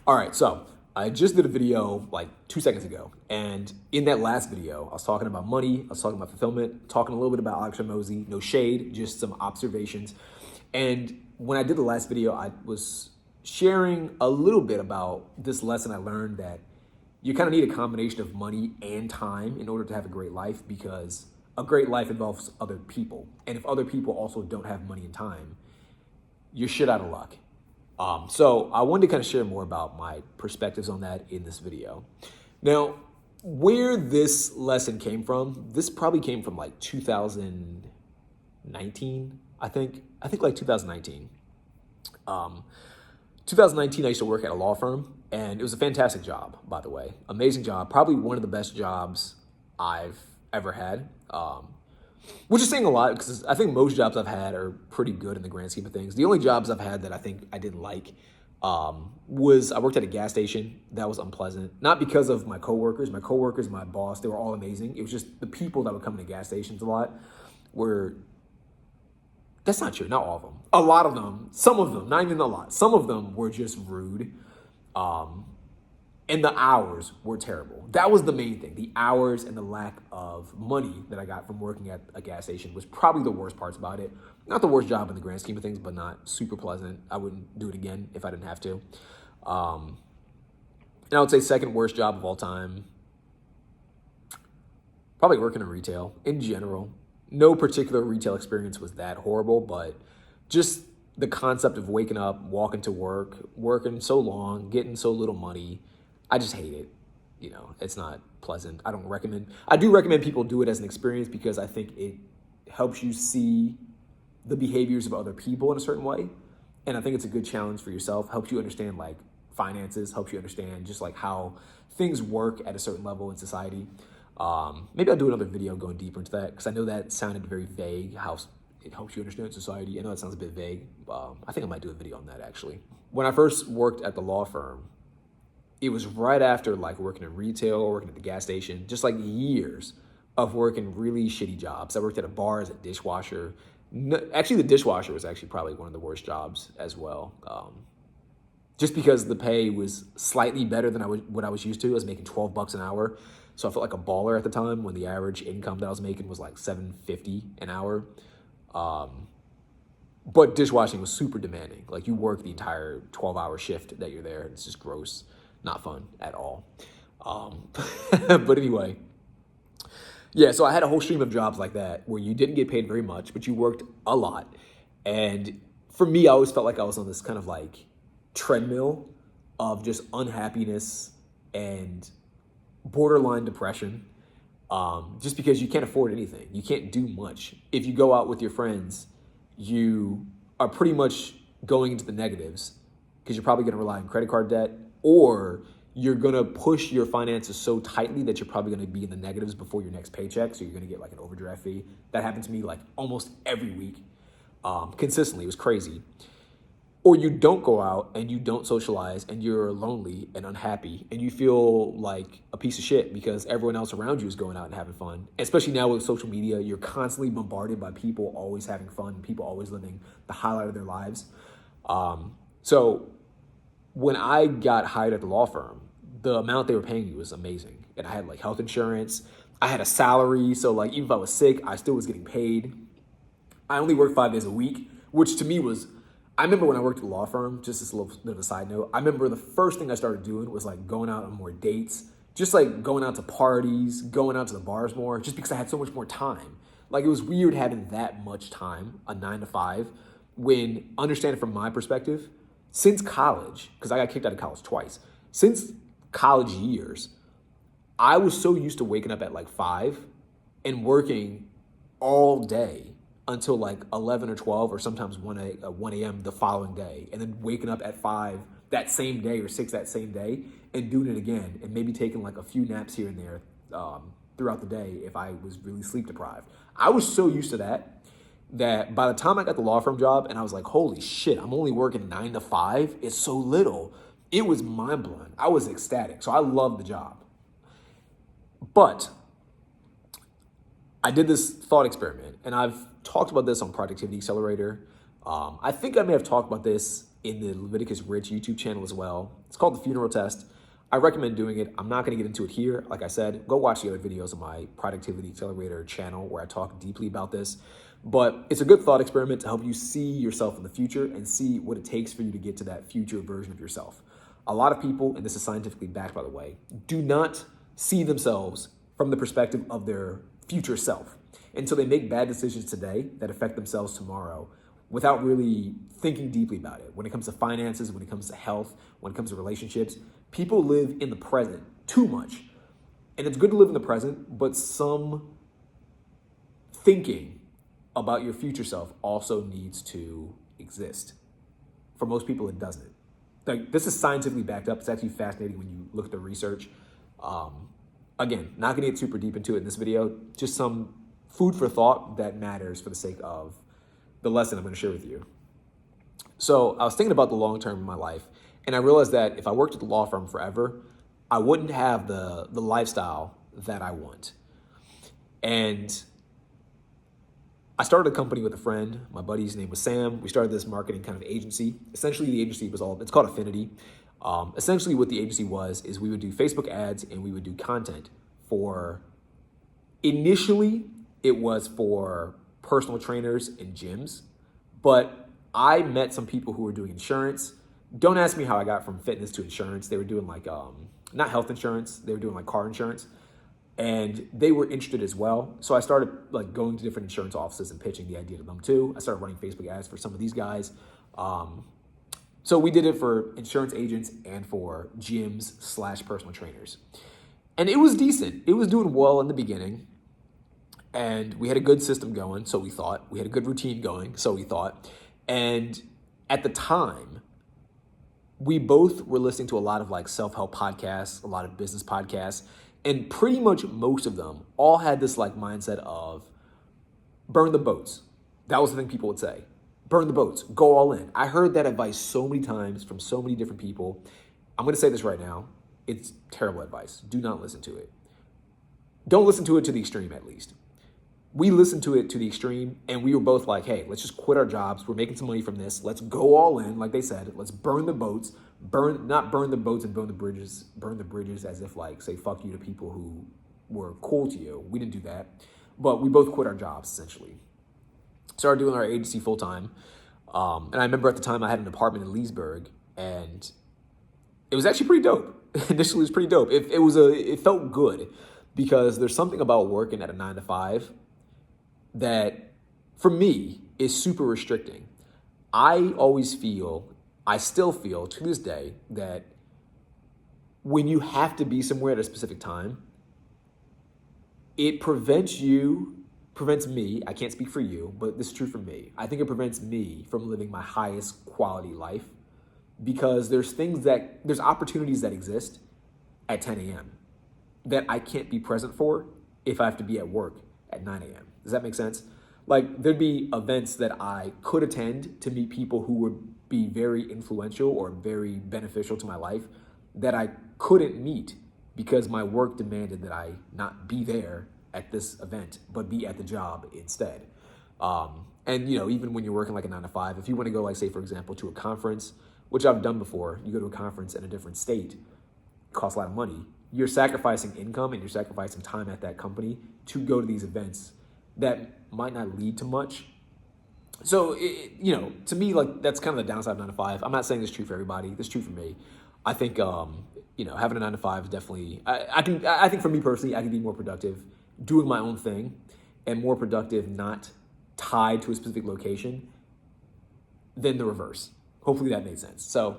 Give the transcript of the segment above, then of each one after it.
All right, so I just did a video like 2 seconds ago. And in that last video, I was talking about money, I was talking about fulfillment, talking a little bit about Alex Hormozi, no shade, just some observations. And when I did the last video, I was sharing a little bit about this lesson I learned that you kind of need a combination of money and time in order to have a great life, because a great life involves other people. And if other people also don't have money and time, you're shit out of luck. So I wanted to kind of share more about my perspectives on that in this video. Now, where this lesson came from, this probably came from like 2019, I think like 2019. 2019, I used to work at a law firm, and it was a fantastic job, by the way. Amazing job, probably one of the best jobs I've ever had. Which is saying a lot, because I think most jobs I've had are pretty good in the grand scheme of things. The only jobs I've had that I think I didn't like was I worked at a gas station. That was unpleasant. Not because of my coworkers. My coworkers, my boss, they were all amazing. It was just the people that would come to gas stations a lot were, that's not true, not all of them. A lot of them, some of them, not even a lot, some of them were just rude. And the hours were terrible. That was the main thing. The hours and the lack of money that I got from working at a gas station was probably the worst parts about it. Not the worst job in the grand scheme of things, but not super pleasant. I wouldn't do it again if I didn't have to. And I would say second worst job of all time, probably working in retail in general. No particular retail experience was that horrible, but just the concept of waking up, walking to work, working so long, getting so little money, I just hate it. You know, it's not pleasant. I do recommend people do it as an experience, because I think it helps you see the behaviors of other people in a certain way. And I think it's a good challenge for yourself, helps you understand like finances, helps you understand just like how things work at a certain level in society. Maybe I'll do another video going deeper into that, because I know that sounded very vague, how it helps you understand society. I know it sounds a bit vague. I think I might do a video on that actually. When I first worked at the law firm, it was right after like working in retail, working at the gas station, just like years of working really shitty jobs. I worked at a bar as a dishwasher. Actually, the dishwasher was actually probably one of the worst jobs as well. Just because the pay was slightly better than what I was used to. I was making $12 an hour. So I felt like a baller at the time, when the average income that I was making was like $7.50 an hour. But dishwashing was super demanding. Like, you work the entire 12-hour shift that you're there. It's just gross. Not fun at all. But anyway, yeah, so I had a whole stream of jobs like that where you didn't get paid very much, but you worked a lot. And for me, I always felt like I was on this kind of like treadmill of just unhappiness and borderline depression, just because you can't afford anything. You can't do much. If you go out with your friends, you are pretty much going into the negatives, because you're probably going to rely on credit card debt, or you're going to push your finances so tightly that you're probably going to be in the negatives before your next paycheck. So you're going to get like an overdraft fee. That happened to me like almost every week, consistently. It was crazy. Or you don't go out and you don't socialize, and you're lonely and unhappy, and you feel like a piece of shit because everyone else around you is going out and having fun. Especially now with social media, you're constantly bombarded by people always having fun, people always living the highlight of their lives. So when I got hired at the law firm, the amount they were paying me was amazing. And I had like health insurance. I had a salary. So like, even if I was sick, I still was getting paid. I only worked 5 days a week, which to me was, I remember when I worked at the law firm, just this little bit of a side note, I remember the first thing I started doing was like going out on more dates, just like going out to parties, going out to the bars more, just because I had so much more time. Like, it was weird having that much time, a 9 to 5, when, understand it from my perspective, since college, because I got kicked out of college twice, since college years, I was so used to waking up at like 5 and working all day until like 11 or 12 or sometimes 1 a.m. the following day, and then waking up at 5 that same day or 6 that same day and doing it again, and maybe taking like a few naps here and there throughout the day if I was really sleep deprived. I was so used to that by the time I got the law firm job and I was like, holy shit, I'm only working 9 to 5. It's so little. It was mind blowing. I was ecstatic. So I loved the job. But I did this thought experiment, and I've talked about this on Productivity Accelerator. I think I may have talked about this in the Leviticus Rich YouTube channel as well. It's called The Funeral Test. I recommend doing it. I'm not going to get into it here. Like I said, go watch the other videos on my Productivity Accelerator channel where I talk deeply about this. But it's a good thought experiment to help you see yourself in the future and see what it takes for you to get to that future version of yourself. A lot of people, and this is scientifically backed by the way, do not see themselves from the perspective of their future self. And so they make bad decisions today that affect themselves tomorrow without really thinking deeply about it. When it comes to finances, when it comes to health, when it comes to relationships, people live in the present too much. And it's good to live in the present, but some thinking about your future self also needs to exist. For most people, it doesn't. Like, this is scientifically backed up. It's actually fascinating when you look at the research. Again, not gonna get super deep into it in this video, just some food for thought that matters for the sake of the lesson I'm gonna share with you. So I was thinking about the long term in my life, and I realized that if I worked at the law firm forever, I wouldn't have the lifestyle that I want. And I started a company with a friend. My buddy's name was Sam. We started this marketing kind of agency. Essentially, the agency it's called Affinity. Essentially, what the agency is we would do Facebook ads and we would do content initially, it was for personal trainers and gyms, but I met some people who were doing insurance. Don't ask me how I got from fitness to insurance. They were doing like, not health insurance, they were doing like car insurance. And they were interested as well. So I started like going to different insurance offices and pitching the idea to them too. I started running Facebook ads for some of these guys. So we did it for insurance agents and for gyms / personal trainers. And it was decent. It was doing well in the beginning. And we had a good system going, so we thought. We had a good routine going, so we thought. And at the time, we both were listening to a lot of like self-help podcasts, a lot of business podcasts, and pretty much most of them all had this like mindset of burn the boats. That was the thing people would say. Burn the boats, go all in. I heard that advice so many times from so many different people. I'm gonna say this right now. It's terrible advice. Do not listen to it. Don't listen to it to the extreme at least. We listened to it to the extreme and we were both like, hey, let's just quit our jobs. We're making some money from this. Let's go all in. Like they said, let's burn the boats, not burn the boats and burn the bridges as if like say fuck you to people who were cool to you. We didn't do that, but we both quit our jobs essentially. Started doing our agency full time. And I remember at the time I had an apartment in Leesburg and it was actually pretty dope. Initially it was pretty dope. It felt good because there's something about working at a 9 to 5 that for me is super restricting. I still feel to this day that when you have to be somewhere at a specific time, it prevents me, I can't speak for you, but this is true for me. I think it prevents me from living my highest quality life because there's opportunities that exist at 10 a.m. that I can't be present for if I have to be at work at 9 a.m. Does that make sense? Like there'd be events that I could attend to meet people who would be very influential or very beneficial to my life that I couldn't meet because my work demanded that I not be there at this event, but be at the job instead. And you know, even when you're working like a 9 to 5, if you want to go like say, for example, to a conference, which I've done before, you go to a conference in a different state, it costs a lot of money. You're sacrificing income and you're sacrificing time at that company to go to these events that might not lead to much. So, to me, like that's kind of the downside of 9 to 5. I'm not saying this is true for everybody. This is true for me. I think, having a 9 to 5 is definitely, I think for me personally, I can be more productive doing my own thing and more productive not tied to a specific location than the reverse. Hopefully that made sense. So,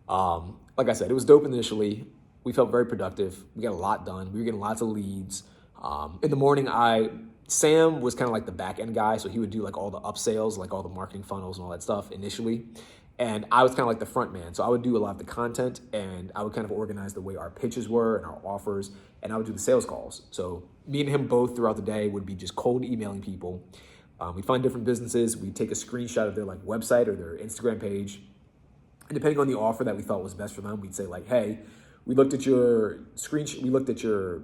like I said, it was dope initially. We felt very productive. We got a lot done. We were getting lots of leads. In the morning, Sam was kind of like the back end guy. So he would do like all the upsales, like all the marketing funnels and all that stuff initially. And I was kind of like the front man. So I would do a lot of the content and I would kind of organize the way our pitches were and our offers. And I would do the sales calls. So me and him both throughout the day would be just cold emailing people. We'd find different businesses. We'd take a screenshot of their like website or their Instagram page. And depending on the offer that we thought was best for them, we'd say like, hey, we looked at your screenshot, we looked at your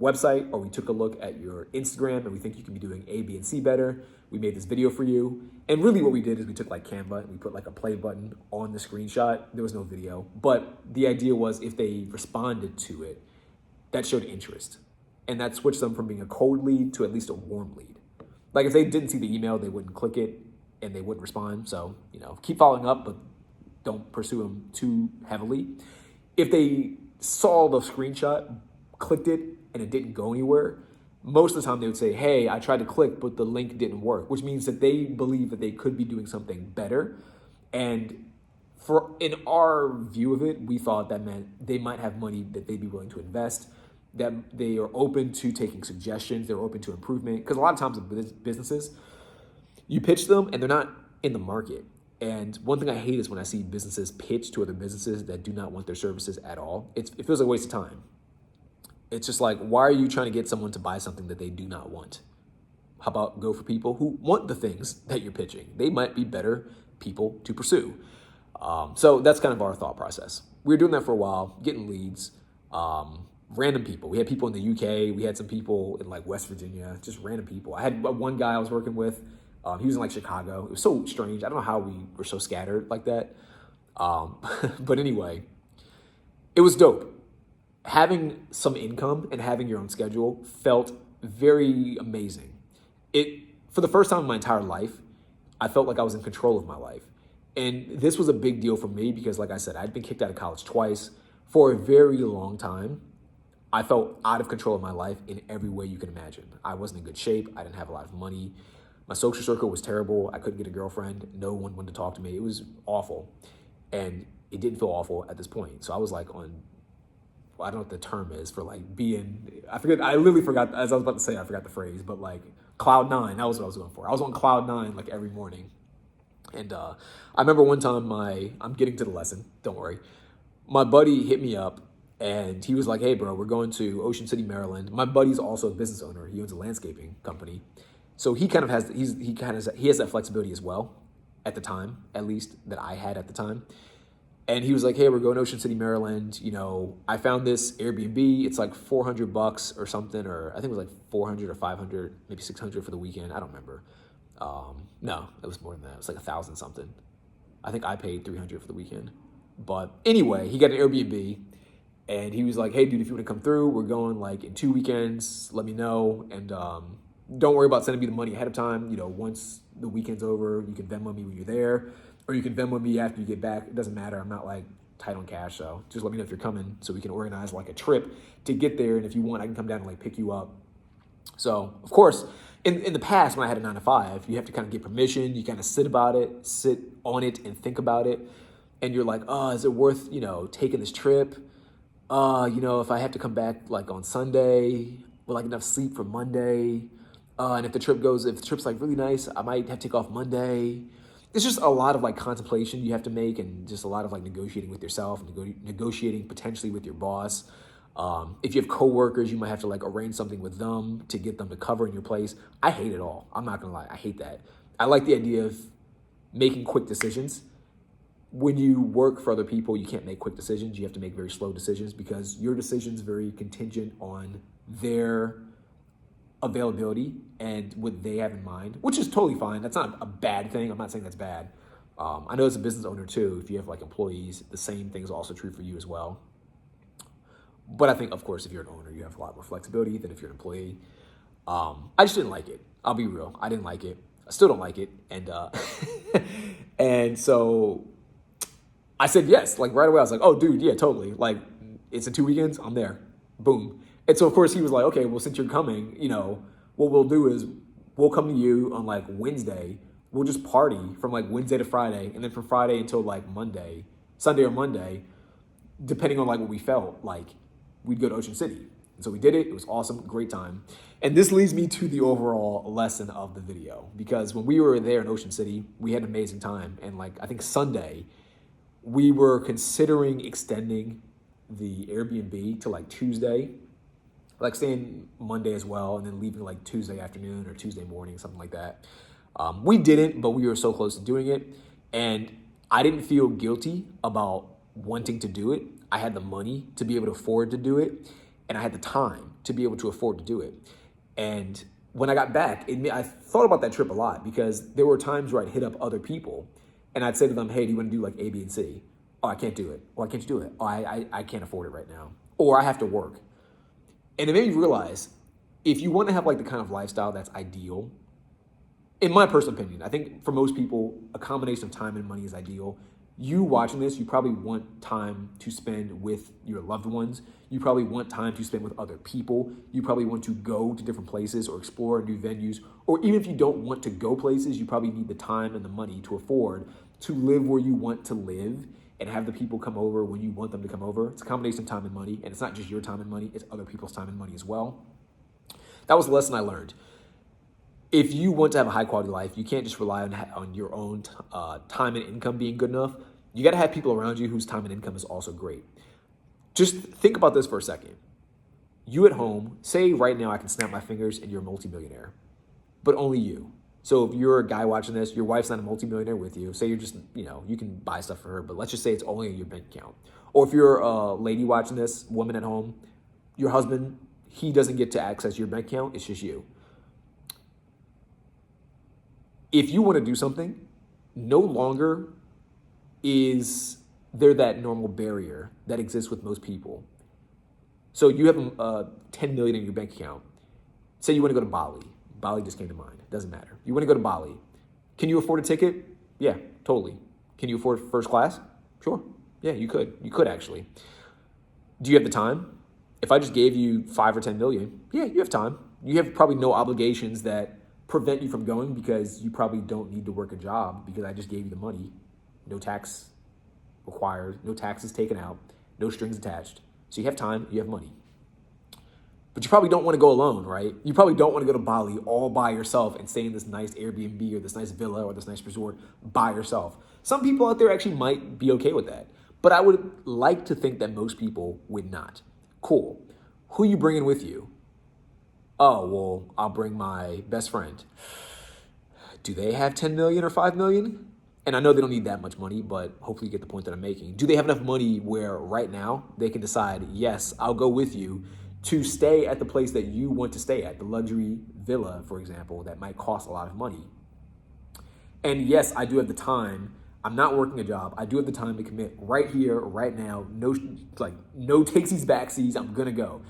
website, or we took a look at your Instagram and we think you can be doing A, B, and C better. We made this video for you. And really what we did is we took like Canva and we put like a play button on the screenshot. There was no video, but the idea was if they responded to it, that showed interest. And that switched them from being a cold lead to at least a warm lead. Like if they didn't see the email, they wouldn't click it and they wouldn't respond. So, keep following up, but don't pursue them too heavily. If they saw the screenshot, clicked it, and it didn't go anywhere, most of the time they would say, hey, I tried to click, but the link didn't work, which means that they believe that they could be doing something better. And in our view of it, we thought that meant they might have money that they'd be willing to invest, that they are open to taking suggestions, they're open to improvement. Because a lot of times with businesses, you pitch them and they're not in the market. And one thing I hate is when I see businesses pitch to other businesses that do not want their services at all. It feels like a waste of time. It's just like, why are you trying to get someone to buy something that they do not want? How about go for people who want the things that you're pitching? They might be better people to pursue. So that's kind of our thought process. We were doing that for a while, getting leads, random people. We had people in the UK. We had some people in like West Virginia, just random people. I had one guy I was working with. He was in like Chicago. It was so strange. I don't know how we were so scattered like that. But anyway, it was dope. Having some income and having your own schedule felt very amazing. For the first time in my entire life, I felt like I was in control of my life. And this was a big deal for me because, like I said, I'd been kicked out of college twice. For a very long time, I felt out of control of my life in every way you can imagine. I wasn't in good shape. I didn't have a lot of money. My social circle was terrible. I couldn't get a girlfriend. No one wanted to talk to me. It was awful. And it didn't feel awful at this point. So I was like on, I don't know what the term is for like being, I literally forgot, as I was about to say, I forgot the phrase, but like cloud nine, that was what I was going for. I was on cloud nine like every morning. And I remember one time I'm getting to the lesson, don't worry. My buddy hit me up and he was like, hey bro, we're going to Ocean City, Maryland. My buddy's also a business owner. He owns a landscaping company. So he kind of has, he has that flexibility as well at the time, at least that I had at the time. And he was like, hey, we're going to Ocean City, Maryland. I found this Airbnb. It's like $400 or something, or I think it was like 400 or 500, maybe 600 for the weekend. I don't remember. No, it was more than that. It was like 1,000 something. I think I paid 300 for the weekend. But anyway, he got an Airbnb and he was like, hey dude, if you want to come through, we're going like in 2 weekends, let me know. And don't worry about sending me the money ahead of time. Once the weekend's over, you can Venmo me when you're there. Or you can Venmo me after you get back. It doesn't matter. I'm not like tight on cash. So just let me know if you're coming so we can organize like a trip to get there. And if you want, I can come down and like pick you up. So of course, in the past when I had a 9-to-5, you have to kind of get permission. You kind of sit on it and think about it. And you're like, oh, is it worth, taking this trip? If I have to come back like on Sunday, will I get enough sleep for Monday? And if the trip's like really nice, I might have to take off Monday. It's just a lot of like contemplation you have to make and just a lot of like negotiating with yourself, negotiating potentially with your boss. If you have coworkers, you might have to like arrange something with them to get them to cover in your place. I hate it all. I'm not gonna lie. I hate that. I like the idea of making quick decisions. When you work for other people, you can't make quick decisions. You have to make very slow decisions because your decision's very contingent on their availability and what they have in mind, which is totally fine. That's not a bad thing. I'm not saying that's bad. I know as a business owner too, if you have like employees, the same thing is also true for you as well. But I think, of course, if you're an owner, you have a lot more flexibility than if you're an employee. I just didn't like it. I'll be real. I didn't like it. I still don't like it. And and so I said yes. Like right away, I was like, oh, dude, yeah, totally. Like it's in 2 weekends. I'm there. Boom. And so, of course, he was like, okay, well, since you're coming, what we'll do is we'll come to you on like Wednesday. We'll just party from like Wednesday to Friday. And then from Friday until like Sunday or Monday, depending on like what we felt like, we'd go to Ocean City. And so we did it. It was awesome. Great time. And this leads me to the overall lesson of the video, because when we were there in Ocean City, we had an amazing time. And like, I think Sunday, we were considering extending the Airbnb to like Tuesday, like staying Monday as well, and then leaving like Tuesday afternoon or Tuesday morning, something like that. We didn't, but we were so close to doing it. And I didn't feel guilty about wanting to do it. I had the money to be able to afford to do it. and I had the time to be able to afford to do it. And when I got back, I thought about that trip a lot because there were times where I'd hit up other people and I'd say to them, hey, do you want to do like A, B, and C? Oh, I can't do it. Why can't you do it? Oh, I can't afford it right now. Or I have to work. And it made me realize if you want to have like the kind of lifestyle that's ideal, in my personal opinion, I think for most people, a combination of time and money is ideal. You watching this, you probably want time to spend with your loved ones. You probably want time to spend with other people. You probably want to go to different places or explore new venues. Or even if you don't want to go places, you probably need the time and the money to afford to live where you want to live and have the people come over when you want them to come over. It's a combination of time and money. And it's not just your time and money, it's other people's time and money as well. That was the lesson I learned. If you want to have a high quality life, you can't just rely on your own time and income being good enough. You got to have people around you whose time and income is also great. Just think about this for a second. You at home, say right now I can snap my fingers and you're a multimillionaire, but only you. So if you're a guy watching this, your wife's not a multimillionaire with you. Say you're just, you can buy stuff for her, but let's just say it's only in your bank account. Or if you're a lady watching this, woman at home, your husband, he doesn't get to access your bank account, it's just you. If you want to do something, no longer is there that normal barrier that exists with most people. So you have 10 million in your bank account. Say you want to go to Bali. Bali just came to mind. Doesn't matter. You want to go to Bali. Can you afford a ticket? Yeah, totally. Can you afford first class? Sure. Yeah, you could. You could actually. Do you have the time? If I just gave you 5 or 10 million, yeah, you have time. You have probably no obligations that prevent you from going because you probably don't need to work a job because I just gave you the money. No tax required, no taxes taken out, no strings attached. So you have time, you have money. But you probably don't want to go alone, right? You probably don't want to go to Bali all by yourself and stay in this nice Airbnb or this nice villa or this nice resort by yourself. Some people out there actually might be okay with that. But I would like to think that most people would not. Cool. Who you bringing with you? Oh, well, I'll bring my best friend. Do they have 10 million or 5 million? And I know they don't need that much money, but hopefully you get the point that I'm making. Do they have enough money where right now they can decide, yes, I'll go with you to stay at the place that you want to stay at, the luxury villa, for example, that might cost a lot of money. And yes, I do have the time. I'm not working a job. I do have the time to commit right here, right now. No takesies, backsies. I'm going to go.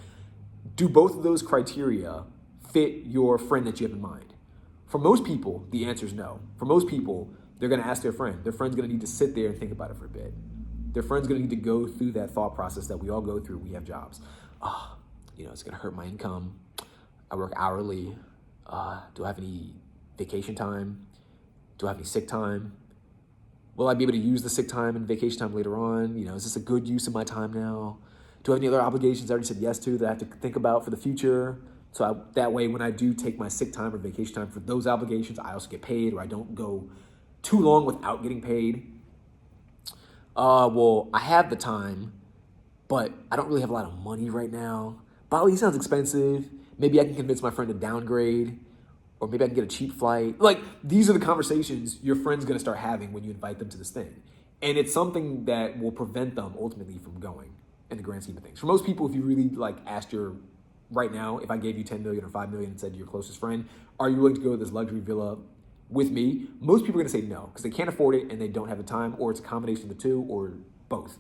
Do both of those criteria fit your friend that you have in mind? For most people, the answer is no. For most people, they're going to ask their friend. Their friend's going to need to sit there and think about it for a bit. Their friend's going to need to go through that thought process that we all go through. We have jobs. It's going to hurt my income. I work hourly. Do I have any vacation time? Do I have any sick time? Will I be able to use the sick time and vacation time later on? Is this a good use of my time now? Do I have any other obligations I already said yes to that I have to think about for the future? So that way, when I do take my sick time or vacation time for those obligations, I also get paid, or I don't go too long without getting paid. Well, I have the time, but I don't really have a lot of money right now. Bali sounds expensive. Maybe I can convince my friend to downgrade, or maybe I can get a cheap flight. Like, these are the conversations your friend's going to start having when you invite them to this thing. And it's something that will prevent them ultimately from going in the grand scheme of things. For most people, if you really asked right now, if I gave you 10 million or 5 million and said to your closest friend, are you willing to go to this luxury villa with me? Most people are going to say no because they can't afford it and they don't have the time, or it's a combination of the two, or both.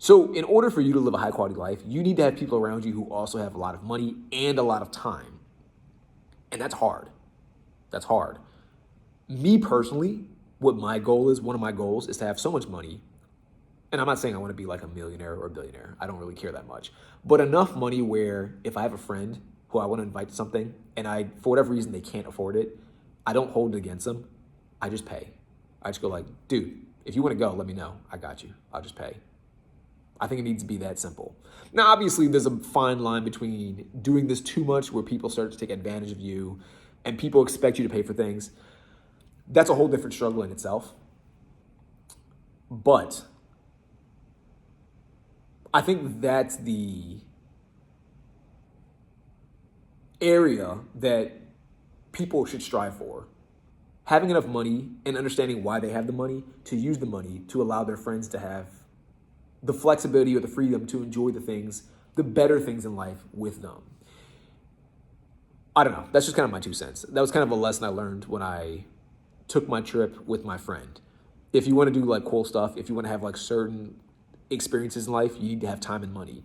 So in order for you to live a high quality life, you need to have people around you who also have a lot of money and a lot of time. And that's hard. That's hard. Me personally, one of my goals is to have so much money. And I'm not saying I want to be like a millionaire or a billionaire. I don't really care that much. But enough money where if I have a friend who I want to invite to something and for whatever reason, they can't afford it, I don't hold it against them. I just pay. I just go dude, if you want to go, let me know. I got you. I'll just pay. I think it needs to be that simple. Now, obviously, there's a fine line between doing this too much where people start to take advantage of you and people expect you to pay for things. That's a whole different struggle in itself. But I think that's the area that people should strive for. Having enough money and understanding why they have the money to use the money to allow their friends to have the flexibility or the freedom to enjoy the things the better things in life with them. I don't know. That's just kind of my 2 cents. That was kind of a lesson I learned when I took my trip with my friend. If you want to do like cool stuff, if you want to have like certain experiences in life, you need to have time and money.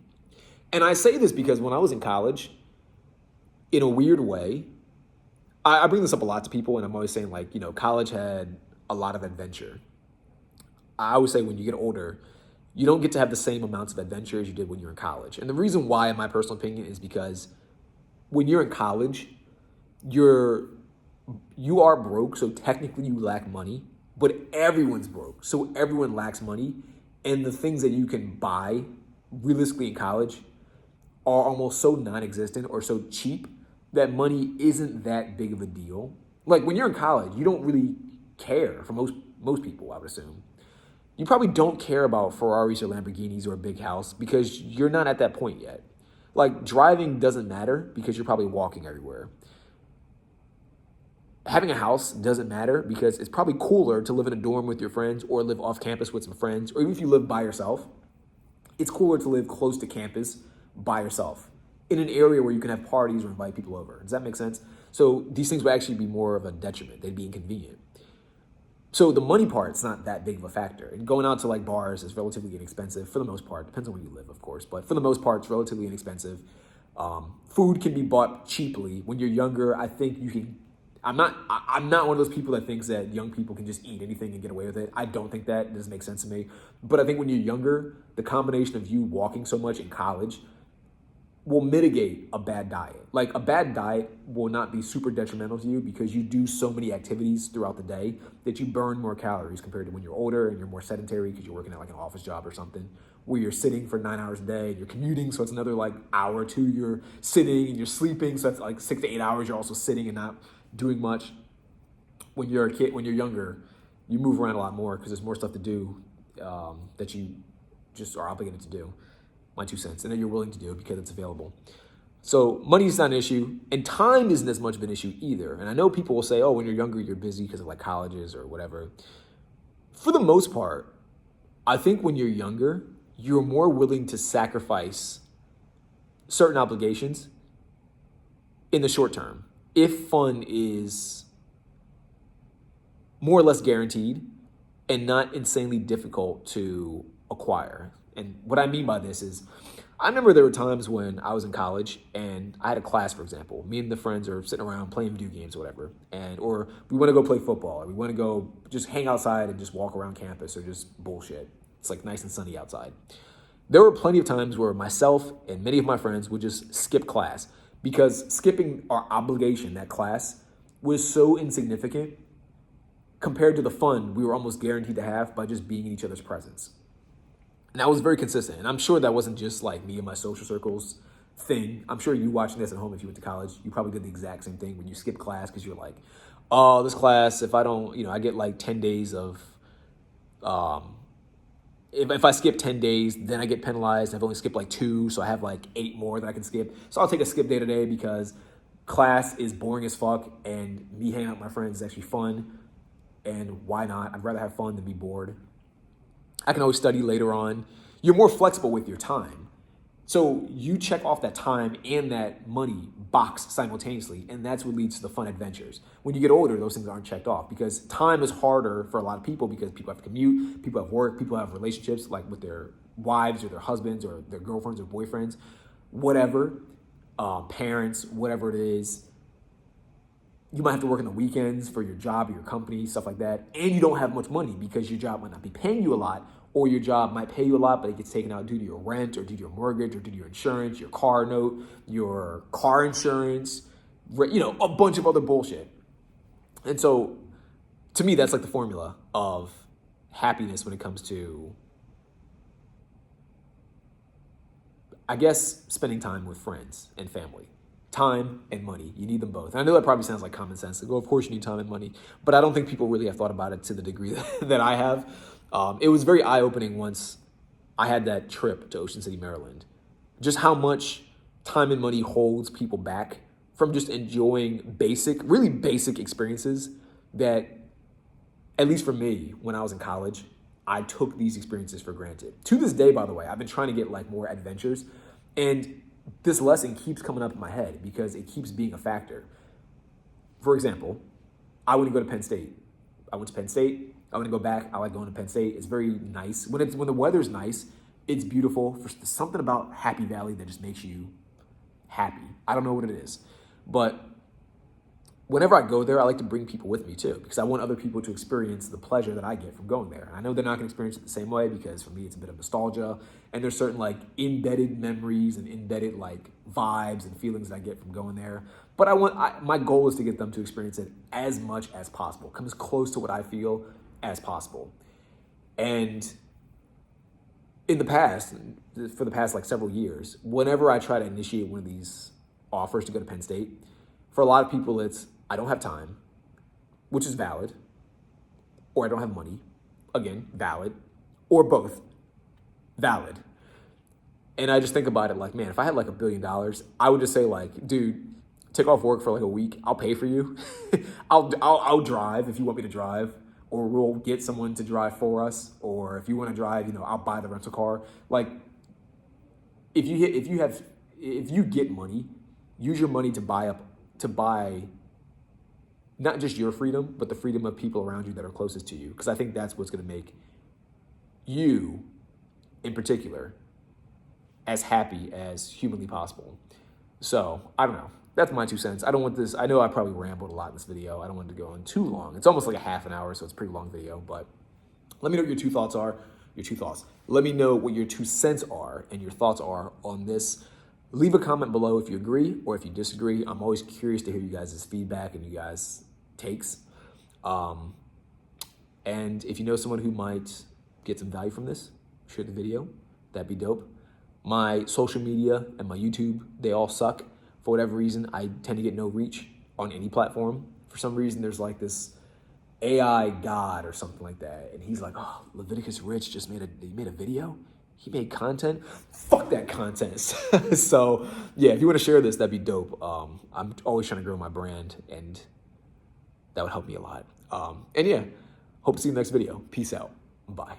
And I say this because when I was in college, in a weird way, I bring this up a lot to people, and I'm always saying like, college had a lot of adventure. I always say when you get older, you don't get to have the same amounts of adventure as you did when you were in college. And the reason why, in my personal opinion, is because when you're in college, you are broke, so technically you lack money, but everyone's broke, so everyone lacks money. And the things that you can buy realistically in college are almost so non-existent or so cheap that money isn't that big of a deal. Like when you're in college, you don't really care for most people, I would assume. You probably don't care about Ferraris or Lamborghinis or a big house because you're not at that point yet. Like driving doesn't matter because you're probably walking everywhere. Having a house doesn't matter because it's probably cooler to live in a dorm with your friends or live off campus with some friends, or even if you live by yourself, it's cooler to live close to campus by yourself in an area where you can have parties or invite people over. Does that make sense? So these things would actually be more of a detriment. They'd be inconvenient. So the money part's not that big of a factor. And going out to like bars is relatively inexpensive for the most part. Depends on where you live, of course. But for the most part, it's relatively inexpensive. Food can be bought cheaply. When you're younger, I think you can... I'm not one of those people that thinks that young people can just eat anything and get away with it. I don't think that. It doesn't make sense to me. But I think when you're younger, the combination of you walking so much in college will mitigate a bad diet. Like a bad diet will not be super detrimental to you because you do so many activities throughout the day that you burn more calories compared to when you're older and you're more sedentary because you're working at like an office job or something where you're sitting for 9 hours a day and you're commuting. So it's another like hour or two you're sitting and you're sleeping. So that's like 6 to 8 hours. You're also sitting and not doing much. When you're a kid, when you're younger, you move around a lot more because there's more stuff to do that you just are obligated to do. My 2 cents, and that you're willing to do because it's available. So money is not an issue, and time isn't as much of an issue either. And I know people will say, oh, when you're younger, you're busy because of like colleges or whatever. For the most part, I think when you're younger, you're more willing to sacrifice certain obligations in the short term if fun is more or less guaranteed and not insanely difficult to acquire. And what I mean by this is, I remember there were times when I was in college and I had a class, for example. Me and the friends are sitting around playing video games or whatever. Or we want to go play football, or we want to go just hang outside and just walk around campus or just bullshit. It's like nice and sunny outside. There were plenty of times where myself and many of my friends would just skip class because skipping our obligation, that class, was so insignificant compared to the fun we were almost guaranteed to have by just being in each other's presence. And that was very consistent. And I'm sure that wasn't just like me and my social circles thing. I'm sure you watching this at home, if you went to college, you probably did the exact same thing when you skip class because you're like, oh, this class, if I don't, I get like 10 days of, if I skip 10 days, then I get penalized. I've only skipped like 2, so I have like 8 more that I can skip. So I'll take a skip day today because class is boring as fuck and me hanging out with my friends is actually fun. And why not? I'd rather have fun than be bored. I can always study later on. You're more flexible with your time. So you check off that time and that money box simultaneously, and that's what leads to the fun adventures. When you get older, those things aren't checked off because time is harder for a lot of people because people have to commute, people have work, people have relationships like with their wives or their husbands or their girlfriends or boyfriends, whatever, parents, whatever it is. You might have to work on the weekends for your job or your company, stuff like that. And you don't have much money because your job might not be paying you a lot, or your job might pay you a lot, but it gets taken out due to your rent or due to your mortgage or due to your insurance, your car note, your car insurance, a bunch of other bullshit. And so to me, that's like the formula of happiness when it comes to, I guess, spending time with friends and family. Time and money. You need them both. And I know that probably sounds like common sense. Like, of course you need time and money. But I don't think people really have thought about it to the degree that I have. It was very eye-opening once I had that trip to Ocean City, Maryland. Just how much time and money holds people back from just enjoying really basic experiences that, at least for me, when I was in college, I took these experiences for granted. To this day, by the way, I've been trying to get like more adventures. And this lesson keeps coming up in my head because it keeps being a factor. For example, I want to go to Penn State. I went to Penn State. I want to go back. I like going to Penn State. It's very nice. When the weather's nice, it's beautiful. There's something about Happy Valley that just makes you happy. I don't know what it is. But whenever I go there, I like to bring people with me too, because I want other people to experience the pleasure that I get from going there. I know they're not going to experience it the same way because for me, it's a bit of nostalgia. And there's certain like embedded memories and embedded like vibes and feelings that I get from going there. But my goal is to get them to experience it as much as possible, come as close to what I feel as possible. And in the past, for the past like several years, whenever I try to initiate one of these offers to go to Penn State, for a lot of people, it's I don't have time, which is valid, or I don't have money, again, valid, or both, valid. And I just think about it like, man, if I had like $1 billion, I would just say like, dude, take off work for like a week. I'll pay for you. I'll drive if you want me to drive, or we'll get someone to drive for us. Or if you want to drive, I'll buy the rental car. Like, if you get money, use your money to buy not just your freedom, but the freedom of people around you that are closest to you. Because I think that's what's going to make you, in particular, as happy as humanly possible. So, I don't know. That's my 2 cents. I don't want this. I know I probably rambled a lot in this video. I don't want it to go on too long. It's almost like a half an hour, so it's a pretty long video. But let me know what your 2 thoughts are. Your 2 thoughts. Let me know what your 2 cents are and your thoughts are on this. Leave a comment below if you agree or if you disagree. I'm always curious to hear you guys' feedback and you guys' takes. And if you know someone who might get some value from this, share the video. That'd be dope. My social media and my YouTube, they all suck. For whatever reason, I tend to get no reach on any platform. For some reason, there's like this AI god or something like that. And he's like, oh, Leviticus Rich just made a video? He made content? Fuck that content. So yeah, if you want to share this, that'd be dope. I'm always trying to grow my brand and that would help me a lot. And yeah, hope to see you in the next video. Peace out. Bye.